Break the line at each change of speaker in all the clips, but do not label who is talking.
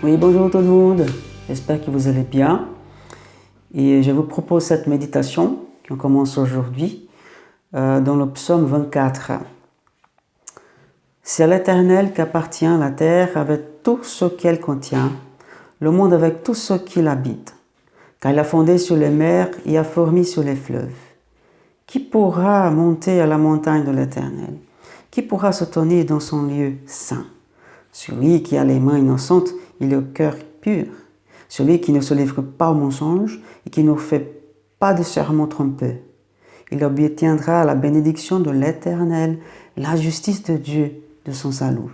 Oui, bonjour tout le monde, j'espère que vous allez bien. Et je vous propose cette méditation qui commence aujourd'hui dans le psaume 24. C'est à l'Éternel qu'appartient la terre avec tout ce qu'elle contient, le monde avec tout ce qu'il habite. Car il a fondé sur les mers et a fourmi sur les fleuves. Qui pourra monter à la montagne de l'Éternel? Qui pourra se tenir dans son lieu saint? Celui qui a les mains innocentes et le cœur pur. Celui qui ne se livre pas au mensonge et qui ne fait pas de serment trompeux. Il obtiendra la bénédiction de l'Éternel, la justice de Dieu de son salut.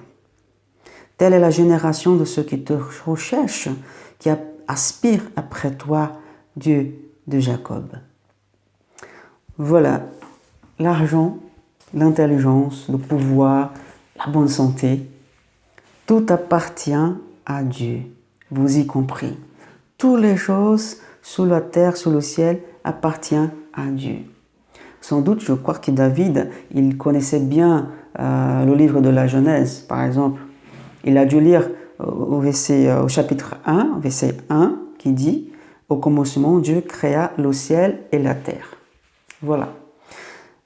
Telle est la génération de ceux qui te recherchent, qui aspirent après toi, Dieu de Jacob. Voilà, l'argent, l'intelligence, le pouvoir, la bonne santé, tout appartient à Dieu, vous y compris. Toutes les choses sous la terre, sous le ciel, appartiennent à Dieu. Sans doute, je crois que David, il connaissait bien le livre de la Genèse, par exemple. Il a dû lire au chapitre 1, verset 1, qui dit « Au commencement, Dieu créa le ciel et la terre. » Voilà.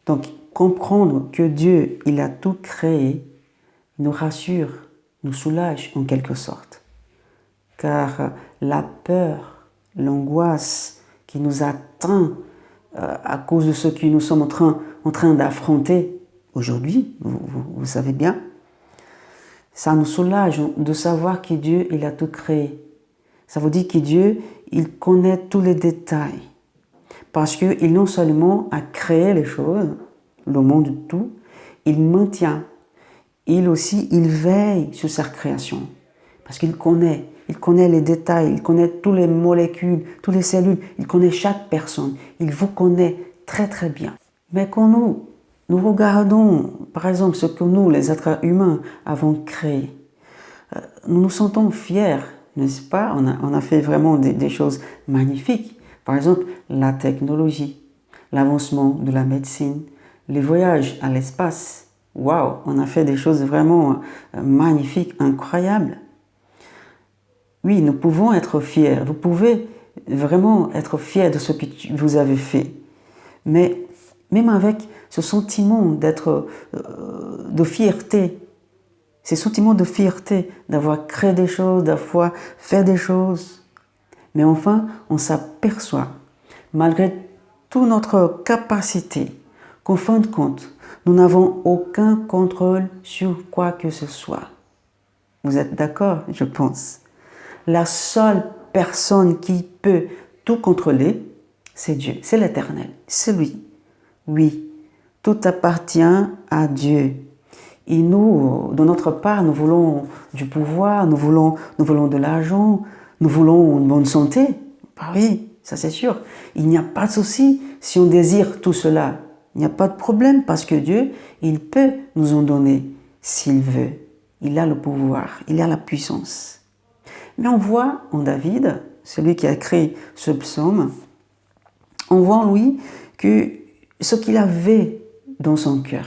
Donc, comprendre que Dieu, il a tout créé, nous rassure, nous soulage en quelque sorte. Car la peur, l'angoisse qui nous atteint à cause de ce que nous sommes en train d'affronter aujourd'hui, vous savez bien, ça nous soulage de savoir que Dieu, il a tout créé. Ça veut dire que Dieu, il connaît tous les détails. Parce qu'il non seulement a créé les choses, le monde tout, il maintient. Il aussi, il veille sur sa création. Parce qu'il connaît les détails, il connaît toutes les molécules, toutes les cellules, il connaît chaque personne. Il vous connaît très très bien. Mais quand nous regardons, par exemple, ce que nous, les êtres humains, avons créé, nous nous sentons fiers, n'est-ce pas? On a fait vraiment des choses magnifiques. Par exemple, la technologie, l'avancement de la médecine, les voyages à l'espace. Waouh, on a fait des choses vraiment magnifiques, incroyables. Oui, nous pouvons être fiers. Vous pouvez vraiment être fiers de ce que vous avez fait. Mais même avec ce sentiment de fierté, ces sentiments de fierté d'avoir créé des choses, d'avoir fait des choses, mais enfin, on s'aperçoit, malgré toute notre capacité, qu'en fin de compte, nous n'avons aucun contrôle sur quoi que ce soit. Vous êtes d'accord, je pense. La seule personne qui peut tout contrôler, c'est Dieu, c'est l'Éternel, c'est lui. Oui, tout appartient à Dieu. Et nous, de notre part, nous voulons du pouvoir, nous voulons de l'argent, nous voulons une bonne santé. Bah oui, ça c'est sûr. Il n'y a pas de souci si on désire tout cela. Il n'y a pas de problème parce que Dieu, il peut nous en donner s'il veut. Il a le pouvoir, il a la puissance. Mais on voit en David, celui qui a créé ce psaume, on voit en lui que ce qu'il avait dans son cœur,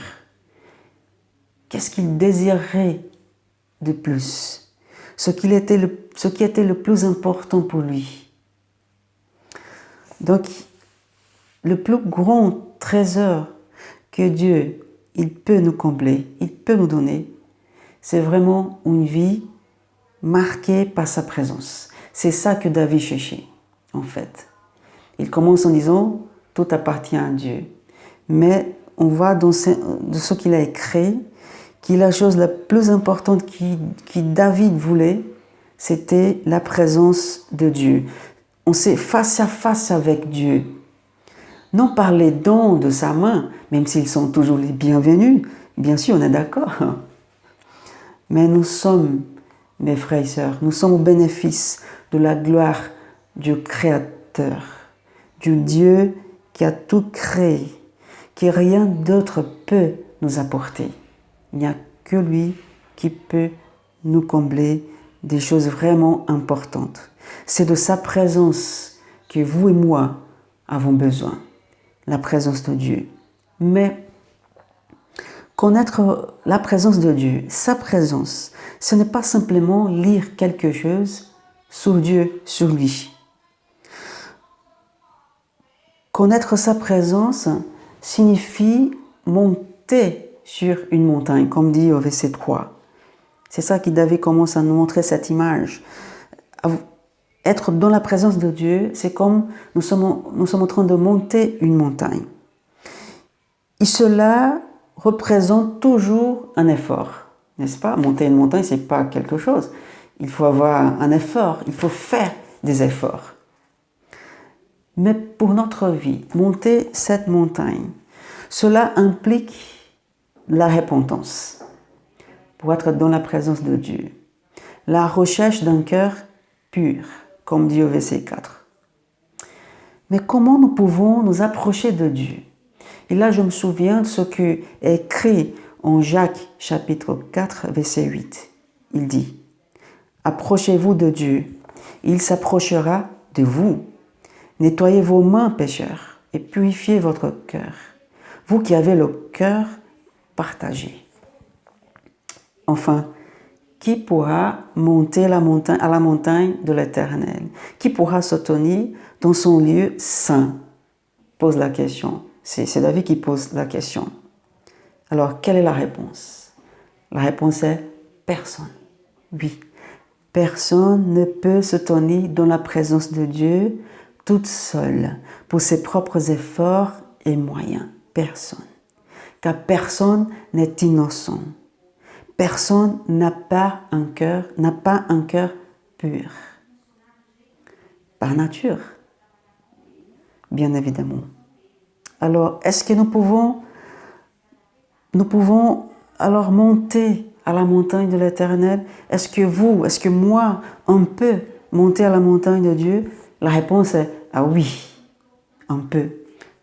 qu'est-ce qu'il désirait de plus, ce qui était le plus important pour lui. Donc, le plus grand trésor que Dieu, il peut nous combler, il peut nous donner, c'est vraiment une vie marquée par sa présence. C'est ça que David cherchait, en fait. Il commence en disant « Tout appartient à Dieu ». Mais on voit de ce qu'il a écrit que la chose la plus importante que David voulait, c'était la présence de Dieu. On s'est face à face avec Dieu. Non par les dons de sa main, même s'ils sont toujours les bienvenus, bien sûr, on est d'accord. Mais nous sommes, mes frères et sœurs, nous sommes au bénéfice de la gloire du Créateur, du Dieu qui a tout créé, que rien d'autre peut nous apporter. Il n'y a que lui qui peut nous combler des choses vraiment importantes. C'est de sa présence que vous et moi avons besoin, la présence de Dieu. Mais connaître la présence de Dieu, sa présence, ce n'est pas simplement lire quelque chose sur Dieu, sur lui. Connaître sa présence signifie monter sur une montagne, comme dit au verset 3. C'est ça qui David commence à nous montrer cette image. Être dans la présence de Dieu, c'est comme nous sommes en train de monter une montagne. Et cela représente toujours un effort, n'est-ce pas? Monter une montagne, ce n'est pas quelque chose. Il faut avoir un effort, il faut faire des efforts. Mais pour notre vie, monter cette montagne, cela implique la repentance pour être dans la présence de Dieu. La recherche d'un cœur pur, comme dit au verset 4. Mais comment nous pouvons nous approcher de Dieu? Et là, je me souviens de ce qui est écrit en Jacques chapitre 4, verset 8. Il dit, « Approchez-vous de Dieu, il s'approchera de vous. Nettoyez vos mains, pécheurs, et purifiez votre cœur, vous qui avez le cœur partagé. » Enfin, qui pourra monter à la montagne de l'Éternel? Qui pourra se tenir dans son lieu saint? Pose la question. C'est David qui pose la question. Alors, quelle est la réponse? La réponse est personne. Oui, personne ne peut se tenir dans la présence de Dieu toute seule pour ses propres efforts et moyens. Personne. Car personne n'est innocent. Personne n'a pas un cœur pur. Par nature, bien évidemment. Alors, est-ce que nous pouvons alors monter à la montagne de l'Éternel? Est-ce que moi, on peut monter à la montagne de Dieu? La réponse est ah oui, on peut.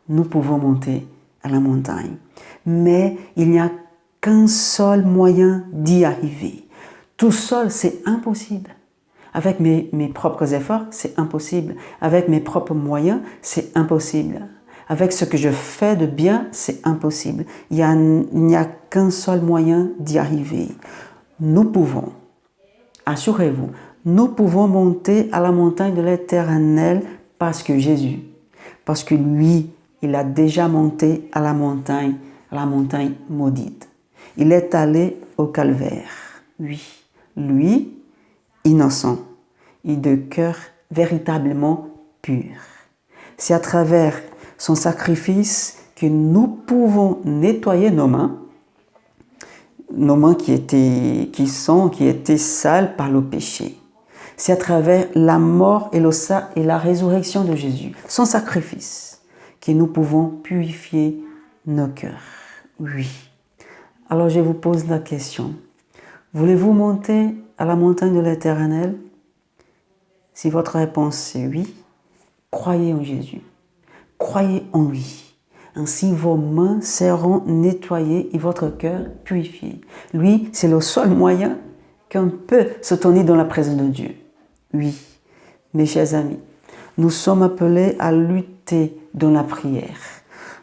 Nous pouvons monter à la montagne. Mais il n'y a qu'un seul moyen d'y arriver. Tout seul, c'est impossible. Avec mes propres efforts, c'est impossible. Avec mes propres moyens, c'est impossible. Avec ce que je fais de bien, c'est impossible. Il n'y a qu'un seul moyen d'y arriver. Nous pouvons, assurez-vous, nous pouvons monter à la montagne de l'Éternel parce que Jésus, parce que lui, il a déjà monté à la montagne maudite. Il est allé au calvaire. Oui, lui, innocent et de cœur véritablement pur. C'est à travers son sacrifice que nous pouvons nettoyer nos mains qui étaient sales par le péché. C'est à travers la mort et la résurrection de Jésus, son sacrifice, que nous pouvons purifier nos cœurs. Oui. Alors je vous pose la question. Voulez-vous monter à la montagne de l'Éternel? Si votre réponse est oui, croyez en Jésus. Croyez en lui. Ainsi vos mains seront nettoyées et votre cœur purifié. Lui, c'est le seul moyen qu'on peut se tenir dans la présence de Dieu. Oui, mes chers amis, nous sommes appelés à lutter dans la prière.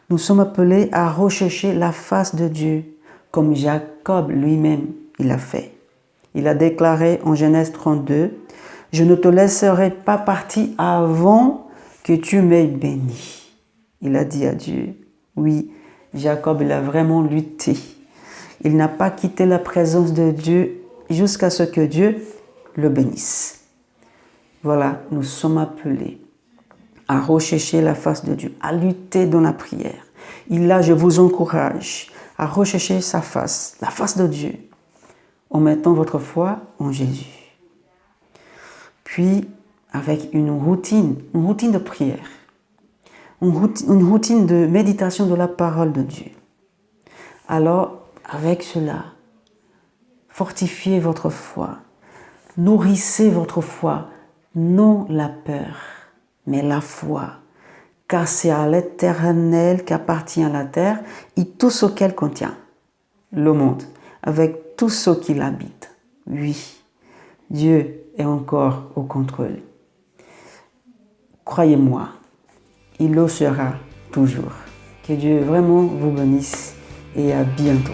Nous sommes appelés à rechercher la face de Dieu, comme Jacob lui-même, il a fait. Il a déclaré en Genèse 32, « Je ne te laisserai pas partir avant que tu m'aies béni. » Il a dit à Dieu. Oui, Jacob, il a vraiment lutté. Il n'a pas quitté la présence de Dieu jusqu'à ce que Dieu le bénisse. Voilà, nous sommes appelés à rechercher la face de Dieu, à lutter dans la prière. Et là, je vous encourage à rechercher sa face, la face de Dieu, en mettant votre foi en Jésus. Puis, avec une routine de prière, une routine de méditation de la parole de Dieu. Alors, avec cela, fortifiez votre foi, nourrissez votre foi, non la peur, mais la foi. Car c'est à l'Éternel qu'appartient la terre et tout ce qu'elle contient, le monde, avec tout ce qui l'habite. Oui, Dieu est encore au contrôle. Croyez-moi, il le sera toujours. Que Dieu vraiment vous bénisse et à bientôt.